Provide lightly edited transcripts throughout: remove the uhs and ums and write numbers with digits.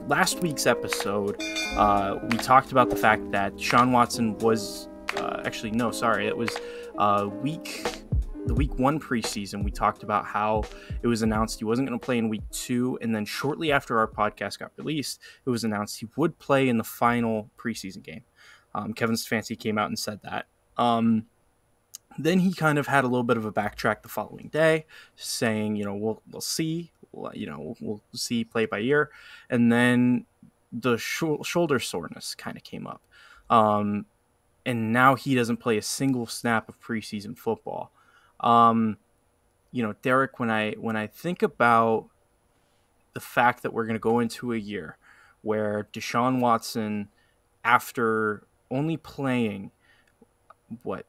last week's episode, we talked about the fact that Deshaun Watson was it was the week 1 preseason. We talked about how it was announced he wasn't going to play in week 2, and then shortly after our podcast got released, it was announced he would play in the final preseason game. Kevin Stefanski came out and said that. Then he kind of had a little bit of a backtrack the following day, saying, we'll see, we'll see play by ear. And then the shoulder soreness kind of came up. And now he doesn't play a single snap of preseason football. Derek, when I think about the fact that we're going to go into a year where Deshaun Watson, after only playing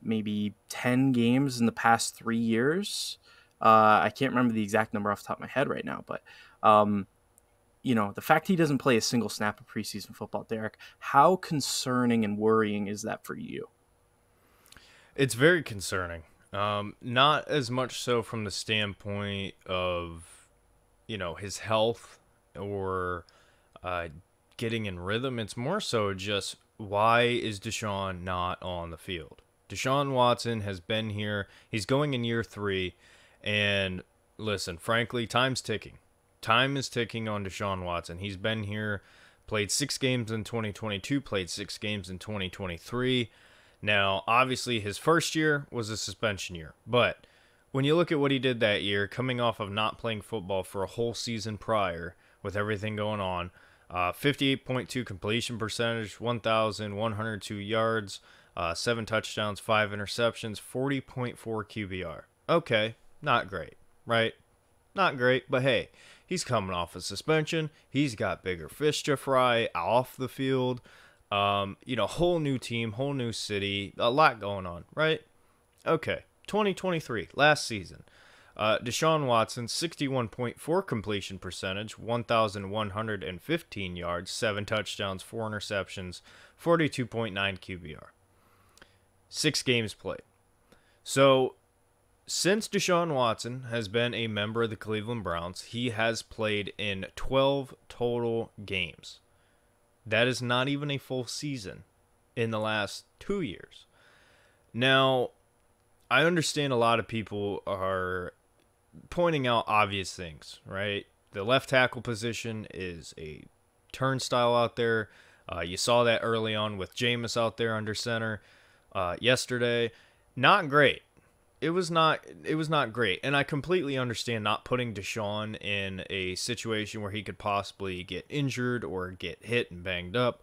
maybe 10 games in the past 3 years, I can't remember the exact number off the top of my head right now, but the fact he doesn't play a single snap of preseason football, Derek, how concerning and worrying is that for you? It's very concerning. Not as much so from the standpoint of, his health or getting in rhythm. It's more so just, why is Deshaun not on the field? Deshaun Watson has been here. He's going in year 3. And listen, frankly, time's ticking. Time is ticking on Deshaun Watson. He's been here, played 6 games in 2022, played 6 games in 2023. Now, obviously, his first year was a suspension year. But when you look at what he did that year, coming off of not playing football for a whole season prior with everything going on, 58.2 completion percentage, 1,102 yards, 7 touchdowns, 5 interceptions, 40.4 QBR. Okay, not great, right? Not great, but hey, he's coming off a suspension. He's got bigger fish to fry off the field. Whole new team, whole new city, a lot going on, right? Okay, 2023, last season. Deshaun Watson, 61.4 completion percentage, 1,115 yards, 7 touchdowns, 4 interceptions, 42.9 QBR. 6 games played. So, since Deshaun Watson has been a member of the Cleveland Browns, he has played in 12 total games. That is not even a full season in the last 2 years. Now, I understand a lot of people are pointing out obvious things, right? The left tackle position is a turnstile out there. You saw that early on with Jameis out there under center yesterday. Not great. It was not great. And I completely understand not putting Deshaun in a situation where he could possibly get injured or get hit and banged up.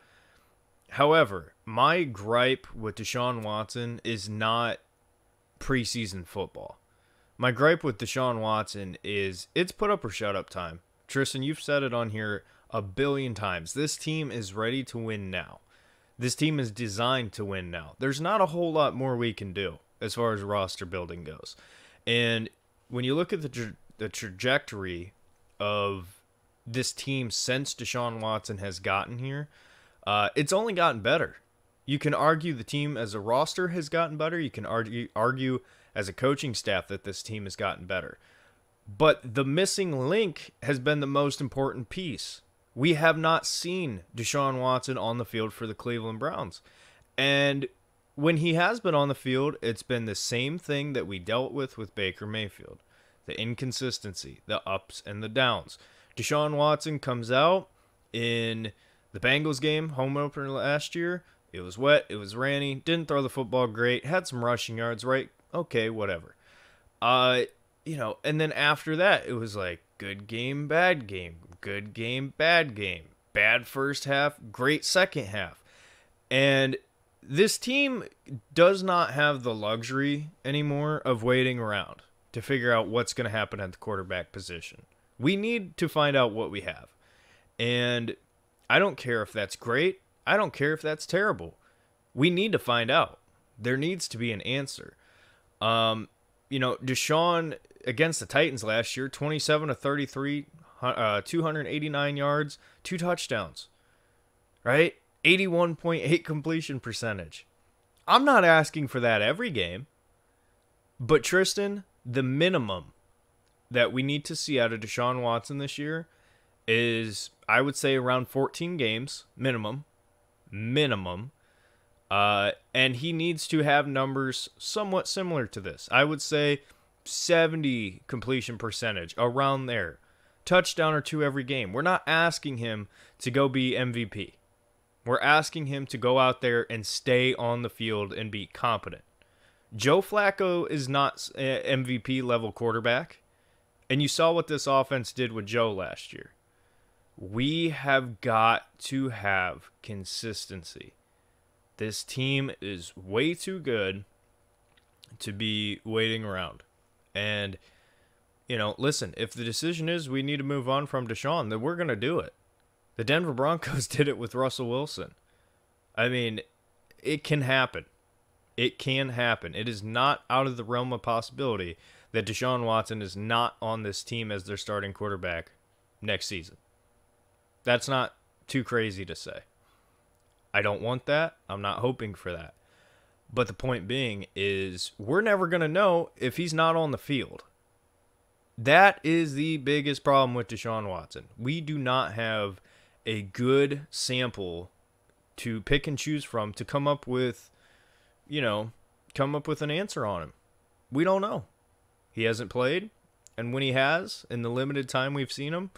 However, my gripe with Deshaun Watson is not preseason football. My gripe with Deshaun Watson is it's put up or shut up time. Tristan, you've said it on here a billion times. This team is ready to win now. This team is designed to win now. There's not a whole lot more we can do as far as roster building goes. And when you look at the trajectory of this team since Deshaun Watson has gotten here, it's only gotten better. You can argue the team as a roster has gotten better. You can argue as a coaching staff that this team has gotten better. But the missing link has been the most important piece. We have not seen Deshaun Watson on the field for the Cleveland Browns. And when he has been on the field, it's been the same thing that we dealt with Baker Mayfield. The inconsistency, the ups and the downs. Deshaun Watson comes out in the Bengals game, home opener last year. It was wet, it was rainy, didn't throw the football great, had some rushing yards, right? Okay, whatever. And then after that, it was like good game, bad game, good game, bad game, bad first half, great second half. And this team does not have the luxury anymore of waiting around to figure out what's going to happen at the quarterback position. We need to find out what we have. And I don't care if that's great. I don't care if that's terrible. We need to find out. There needs to be an answer. Deshaun against the Titans last year, 27 of 33, 289 yards, 2 touchdowns, right? 81.8 completion percentage. I'm not asking for that every game. But Tristan, the minimum that we need to see out of Deshaun Watson this year is, I would say, around 14 games minimum. And he needs to have numbers somewhat similar to this. I would say 70 completion percentage, around there. Touchdown or two every game. We're not asking him to go be MVP. We're asking him to go out there and stay on the field and be competent. Joe Flacco is not an MVP level quarterback. And you saw what this offense did with Joe last year. We have got to have consistency. This team is way too good to be waiting around. And, listen, if the decision is we need to move on from Deshaun, then we're going to do it. The Denver Broncos did it with Russell Wilson. I mean, it can happen. It can happen. It is not out of the realm of possibility that Deshaun Watson is not on this team as their starting quarterback next season. That's not too crazy to say. I don't want that. I'm not hoping for that. But the point being is we're never going to know if he's not on the field. That is the biggest problem with Deshaun Watson. We do not have a good sample to pick and choose from to come up with an answer on him. We don't know. He hasn't played, and when he has, in the limited time we've seen him,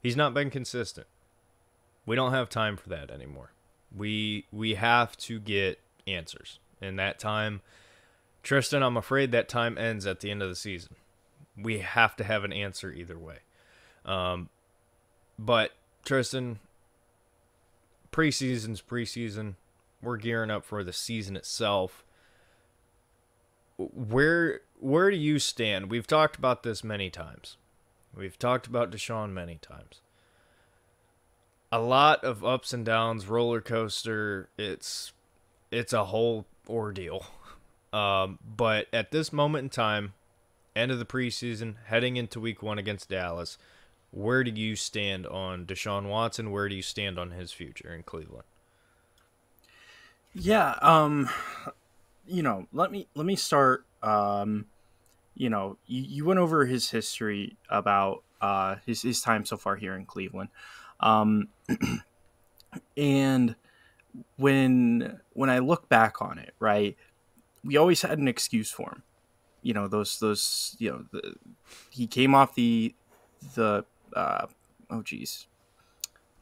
he's not been consistent. We don't have time for that anymore. We have to get answers. And that time, Tristan, I'm afraid that time ends at the end of the season. We have to have an answer either way. But, Tristan, preseason's preseason. We're gearing up for the season itself. Where do you stand? We've talked about this many times. We've talked about Deshaun many times. A lot of ups and downs, roller coaster. It's a whole ordeal. But at this moment in time, end of the preseason, heading into week 1 against Dallas, where do you stand on Deshaun Watson? Where do you stand on his future in Cleveland? Yeah, let me start. You went over his history about his time so far here in Cleveland. And when I look back on it, right, we always had an excuse for him. He came off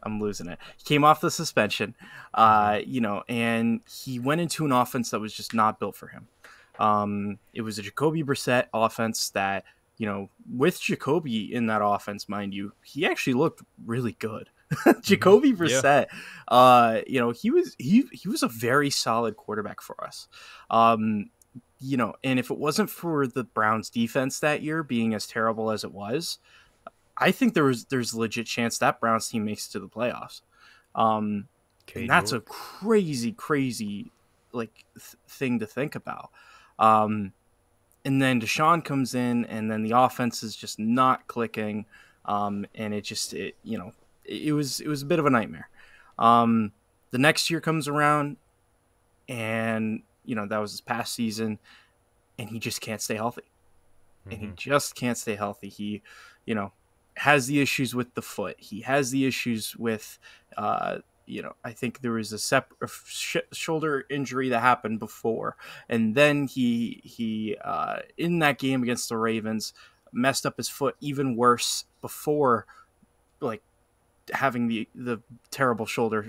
I'm losing it. He came off the suspension, and he went into an offense that was just not built for him. It was a Jacoby Brissett offense that, with Jacoby in that offense, mind you, he actually looked really good. Jacoby Brissett, he was a very solid quarterback for us. And if it wasn't for the Browns defense that year being as terrible as it was, I think there's a legit chance that Browns team makes it to the playoffs. And that's a crazy thing to think about. And then Deshaun comes in, and then the offense is just not clicking. And it was a bit of a nightmare. The next year comes around, and that was his past season, and he just can't stay healthy. And he just can't stay healthy. He, has the issues with the foot. He has the issues with, I think there was a shoulder injury that happened before. And then he in that game against the Ravens, messed up his foot even worse before, having the terrible shoulder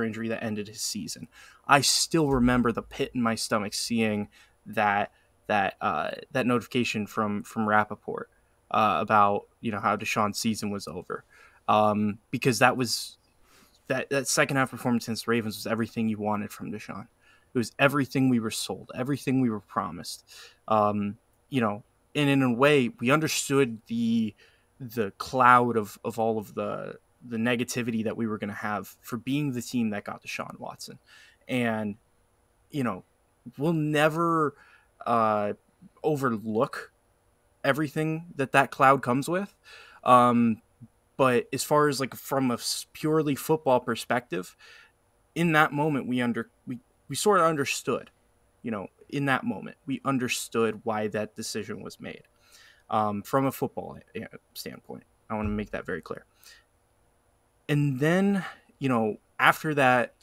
injury that ended his season. I still remember the pit in my stomach seeing that notification from Rappaport about how Deshaun's season was over, because that was that second half performance against the Ravens was everything you wanted from Deshaun. It was everything we were sold, everything we were promised. And in a way, we understood the cloud of all of the negativity that we were going to have for being the team that got Deshaun Watson. And, we'll never overlook everything that cloud comes with. But as far as from a purely football perspective, in that moment, we sort of understood, in that moment, we understood why that decision was made. From a football standpoint, I want to make that very clear. And then, after that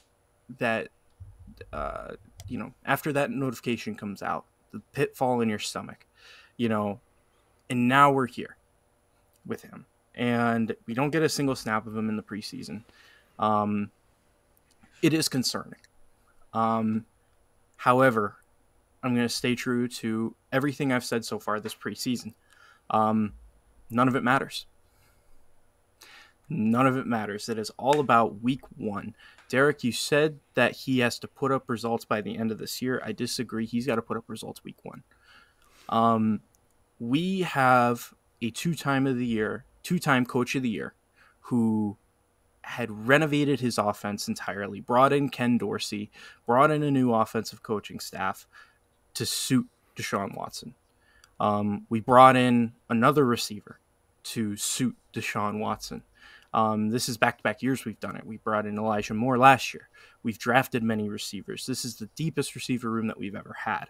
after that notification comes out, the pitfall in your stomach, and now we're here with him, and we don't get a single snap of him in the preseason. It is concerning. However, I'm going to stay true to everything I've said so far this preseason. None of it matters. None of it matters. It is all about week one. Derek, you said that he has to put up results by the end of this year. I disagree. He's got to put up results week one. We have a two-time coach of the year who had renovated his offense entirely, brought in Ken Dorsey, brought in a new offensive coaching staff to suit Deshaun Watson. We brought in another receiver to suit Deshaun Watson. This is back-to-back years we've done it. We brought in Elijah Moore last year. We've drafted many receivers. This is the deepest receiver room that we've ever had,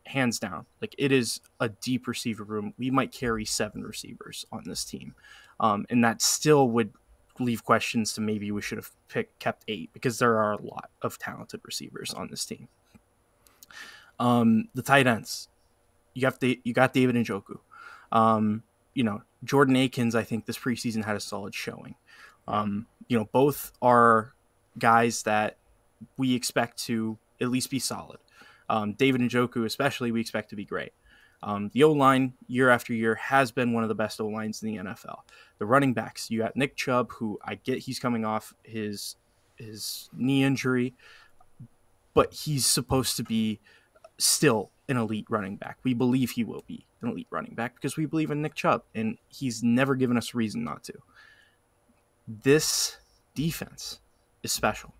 hands down. Like, it is a deep receiver room. We might carry 7 receivers on this team, and that still would leave questions to maybe we should have kept 8, because there are a lot of talented receivers on this team. The tight ends, you got David Njoku. Jordan Akins, I think this preseason had a solid showing. Both are guys that we expect to at least be solid. David Njoku especially, we expect to be great. The O-line, year after year, has been one of the best O-lines in the NFL. The running backs, you got Nick Chubb, who I get he's coming off his knee injury, but he's supposed to be still an elite running back. We believe he will be an elite running back because we believe in Nick Chubb, and he's never given us a reason not to. This defense is special.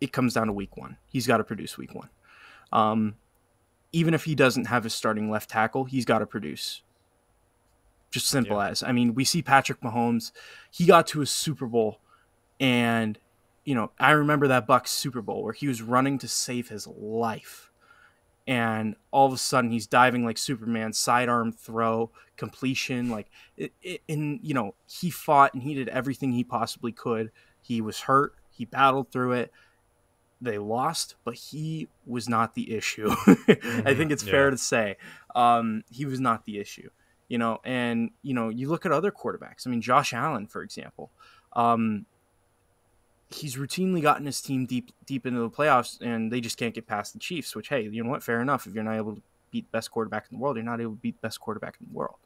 It comes down to week one. He's got to produce week one. Even if he doesn't have his starting left tackle, he's got to produce. Just simple as. I mean, we see Patrick Mahomes. He got to a Super Bowl, and I remember that Bucs Super Bowl where he was running to save his life. And all of a sudden he's diving like Superman, sidearm throw, completion. He fought and he did everything he possibly could. He was hurt. He battled through it. They lost, but he was not the issue. I think it's fair to say he was not the issue. You look at other quarterbacks. I mean, Josh Allen, for example. He's routinely gotten his team deep into the playoffs, and they just can't get past the Chiefs, which, hey, you know what? Fair enough. If you're not able to beat the best quarterback in the world, you're not able to beat the best quarterback in the world.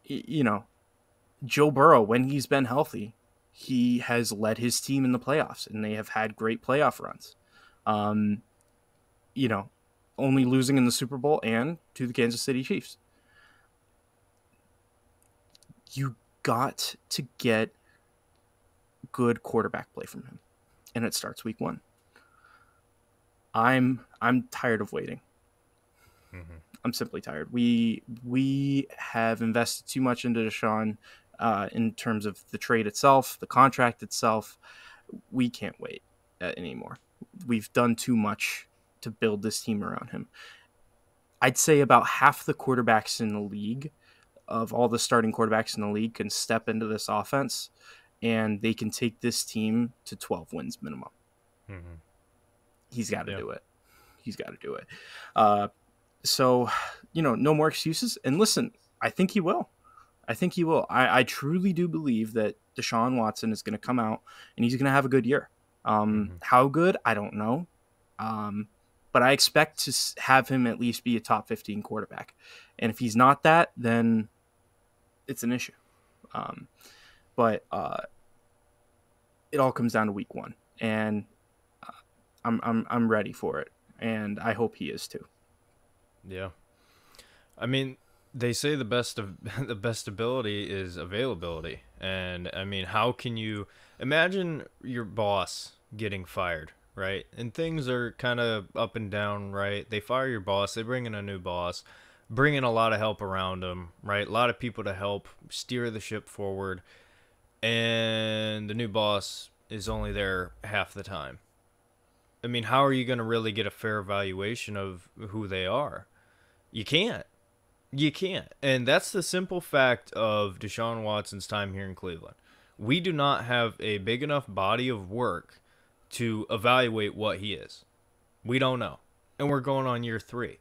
Yeah. Joe Burrow, when he's been healthy, he has led his team in the playoffs, and they have had great playoff runs. Only losing in the Super Bowl and to the Kansas City Chiefs. You got to get good quarterback play from him, and it starts week one. I'm tired of waiting. I'm simply tired. We have invested too much into Deshaun in terms of the trade itself, the contract itself. We can't wait anymore. We've done too much to build this team around him. I'd say about half the quarterbacks in the league, of all the starting quarterbacks in the league, can step into this offense, and they can take this team to 12 wins minimum. He's got to do it. He's got to do it. So, no more excuses. And listen, I think he will. I truly do believe that Deshaun Watson is going to come out and he's going to have a good year. How good? I don't know. But I expect to have him at least be a top 15 quarterback. And if he's not that, then it's an issue. But it all comes down to week one, and I'm ready for it, and I hope he is too. Yeah, I mean, they say the best ability is availability, and I mean, how can you imagine your boss getting fired, right? And things are kind of up and down, right? They fire your boss, they bring in a new boss, bring in a lot of help around them, right? A lot of people to help steer the ship forward. And the new boss is only there half the time. I mean, how are you going to really get a fair evaluation of who they are? You can't. You can't. And that's the simple fact of Deshaun Watson's time here in Cleveland. We do not have a big enough body of work to evaluate what he is. We don't know. And we're going on year 3.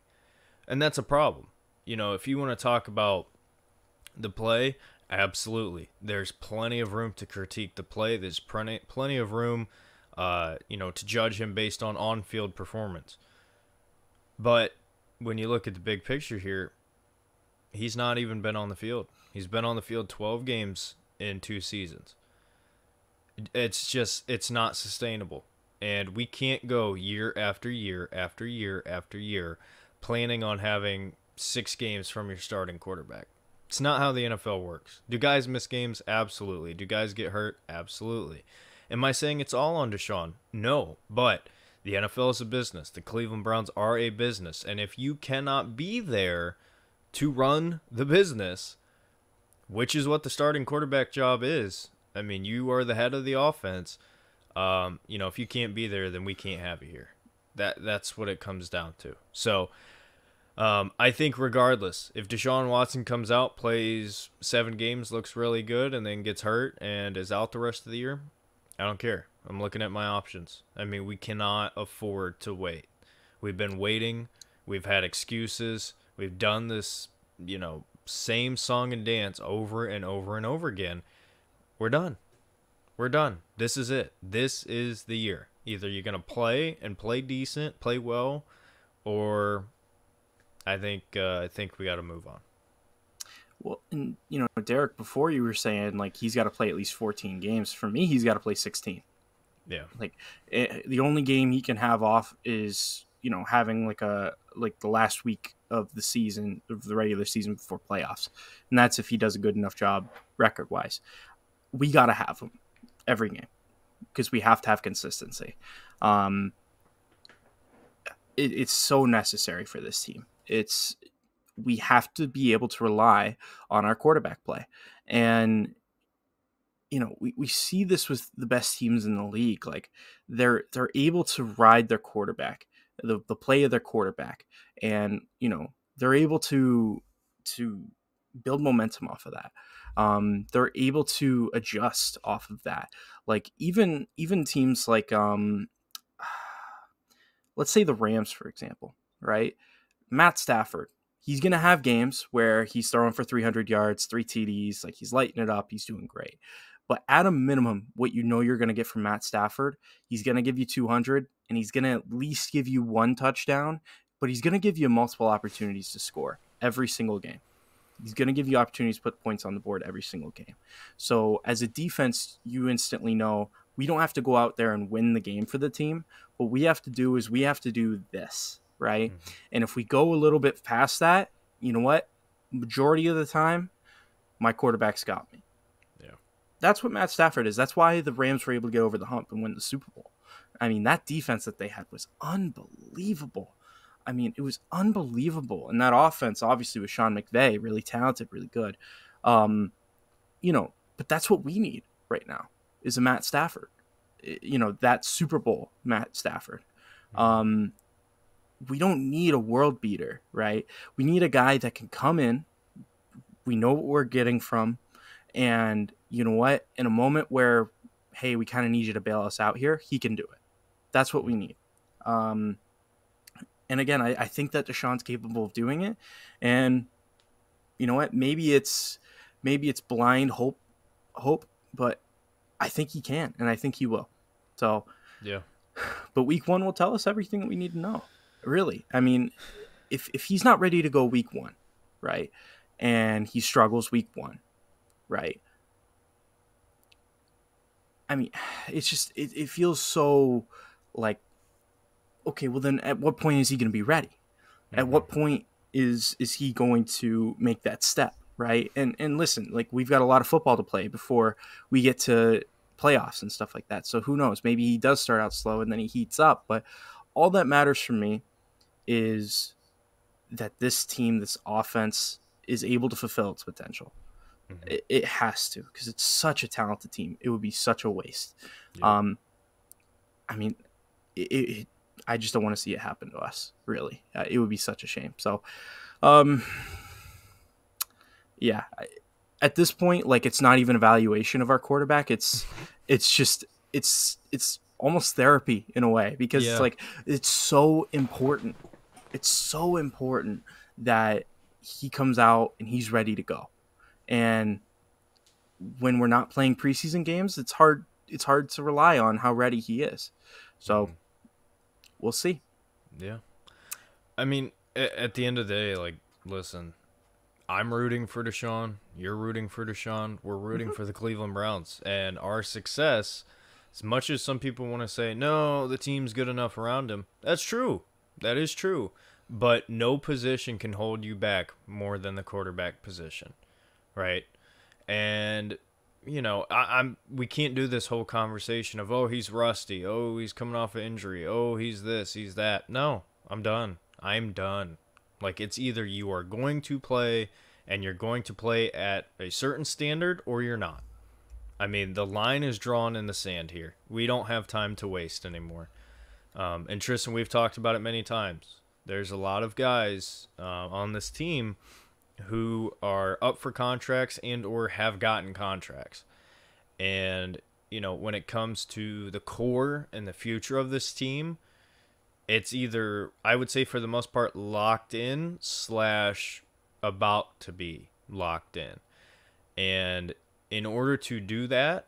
And that's a problem. You know, if you want to talk about the play, absolutely. There's plenty of room to critique the play. There's plenty of room, to judge him based on on-field performance. But when you look at the big picture here, he's not even been on the field. He's been on the field 12 games in 2 seasons. It's not sustainable. And we can't go year after year after year after year planning on having 6 games from your starting quarterback. It's not how the NFL works. Do guys miss games? Absolutely. Do guys get hurt? Absolutely. Am I saying it's all on Deshaun? No, but the NFL is a business. The Cleveland Browns are a business. And if you cannot be there to run the business, which is what the starting quarterback job is, I mean, you are the head of the offense. If you can't be there, then we can't have you here. That's what it comes down to. So I think regardless, if Deshaun Watson comes out, plays 7 games, looks really good, and then gets hurt and is out the rest of the year, I don't care. I'm looking at my options. I mean, we cannot afford to wait. We've been waiting. We've had excuses. We've done this, same song and dance over and over and over again. We're done. We're done. This is it. This is the year. Either you're going to play and play decent, play well, or I think we got to move on. Well, and Derek, before you were saying like he's got to play at least 14 games. For me, he's got to play 16. Yeah. Like the only game he can have off is having like the last week of the season, of the regular season before playoffs, and that's if he does a good enough job record wise. We got to have him every game because we have to have consistency. It's so necessary for this team. We have to be able to rely on our quarterback play. And, we see this with the best teams in the league. Like they're able to ride their quarterback, the play of their quarterback. And, they're able to build momentum off of that. They're able to adjust off of that. Like even teams like, let's say the Rams, for example, right? Matt Stafford, he's going to have games where he's throwing for 300 yards, 3 TDs, like he's lighting it up. He's doing great. But at a minimum, what you're going to get from Matt Stafford, he's going to give you 200 and he's going to at least give you 1 touchdown, but he's going to give you multiple opportunities to score every single game. He's going to give you opportunities to put points on the board every single game. So as a defense, you instantly know we don't have to go out there and win the game for the team. What we have to do is we have to do this, right? Mm-hmm. And if we go a little bit past that, you know what? Majority of the time, my quarterback's got me. Yeah. That's what Matt Stafford is. That's why the Rams were able to get over the hump and win the Super Bowl. I mean, that defense that they had was unbelievable. I mean, it was unbelievable. And that offense, obviously, with Sean McVay, really talented, really good. But that's what we need right now is a Matt Stafford. That Super Bowl Matt Stafford. We don't need a world beater, right? We need a guy that can come in. We know what we're getting from. And you know what? In a moment where, hey, we kind of need you to bail us out here, he can do it. That's what we need. And again, I think that Deshaun's capable of doing it. And you know what? Maybe it's blind hope, but I think he can, and I think he will. So yeah. But week 1 will tell us everything that we need to know. Really. I mean, if he's not ready to go week 1, right? And he struggles week 1, right? I mean, it's just it feels so like, okay, well then at what point is he going to be ready? Mm-hmm. At what point is he going to make that step, right? And listen, like we've got a lot of football to play before we get to playoffs and stuff like that. So who knows? Maybe he does start out slow and then he heats up. But all that matters for me is that this team, this offense, is able to fulfill its potential. Mm-hmm. It has to, because it's such a talented team. It would be such a waste. Yeah. I mean, I just don't want to see it happen to us, really. It would be such a shame. So, Yeah. At this point, like, it's not even evaluation of our quarterback. It's just it's almost therapy in a way, because it's Yeah. like, it's so important. It's so important that he comes out and he's ready to go. And when we're not playing preseason games, it's hard to rely on how ready he is. So we'll see. Yeah. I mean, at the end of the day, like, listen, I'm rooting for Deshaun. You're rooting for Deshaun. We're rooting for the Cleveland Browns. And our success, as much as some people want to say, no, the team's good enough around him, that's true. That is true. But no position can hold you back more than the quarterback position, right? And, you know, we can't do this whole conversation of, oh, he's rusty. Oh, he's coming off an injury. Oh, he's this, he's that. No, I'm done. I'm done. Like, it's either you are going to play and you're going to play at a certain standard, or you're not. I mean, the line is drawn in the sand here. We don't have time to waste anymore. And Tristan, we've talked about it many times. There's a lot of guys on this team who are up for contracts and or have gotten contracts. And, you know, when it comes to the core and the future of this team, it's either, I would say for the most part, locked in / about to be locked in. And in order to do that,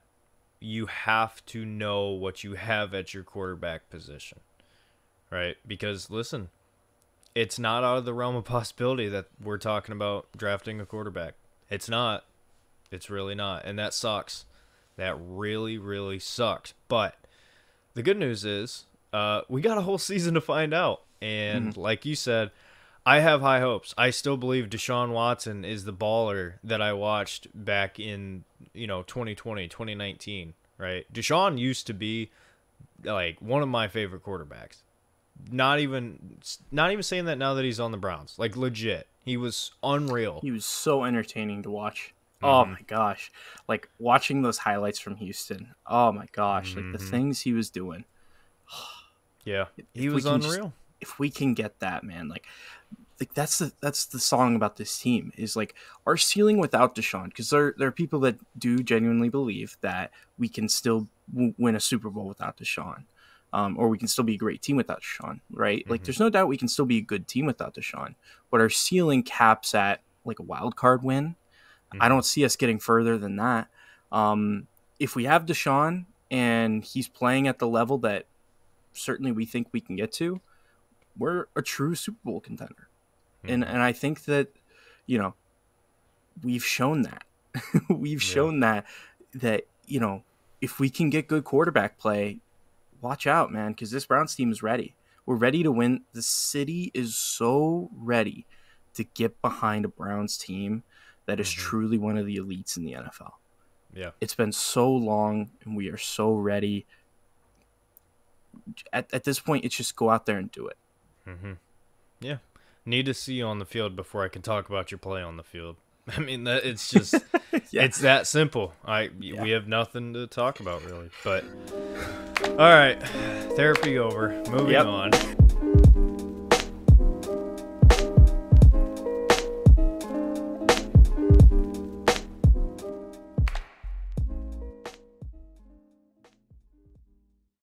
you have to know what you have at your quarterback position, right? Because, listen, it's not out of the realm of possibility that we're talking about drafting a quarterback. It's not. It's really not. And that sucks. That really, really sucks. But the good news is we got a whole season to find out. And like you said, I have high hopes. I still believe Deshaun Watson is the baller that I watched back in, 2020, 2019, right? Deshaun used to be like one of my favorite quarterbacks. Not even saying that now that he's on the Browns. Like, legit. He was unreal. He was so entertaining to watch. Oh my gosh. Like, watching those highlights from Houston. Oh my gosh. Like, the things he was doing. Yeah. He was unreal. If we can get that, man, like that's the song about this team, is like our ceiling without Deshaun, because there are people that do genuinely believe that we can still win a Super Bowl without Deshaun. Or we can still be a great team without Deshaun, right? Like, there's no doubt we can still be a good team without Deshaun. But our ceiling caps at, like, a wild card win. I don't see us getting further than that. If we have Deshaun and he's playing at the level that certainly we think we can get to, we're a true Super Bowl contender. And I think that, we've shown that. We've shown that, if we can get good quarterback play, watch out, man, because this Browns team is ready. We're ready to win. The city is so ready to get behind a Browns team that is truly one of the elites in the NFL. Yeah. It's been so long, and we are so ready. At this point, it's just go out there and do it. Yeah. Need to see you on the field before I can talk about your play on the field. I mean, it's just, it's that simple. We have nothing to talk about, really. But, all right, therapy over. Moving on.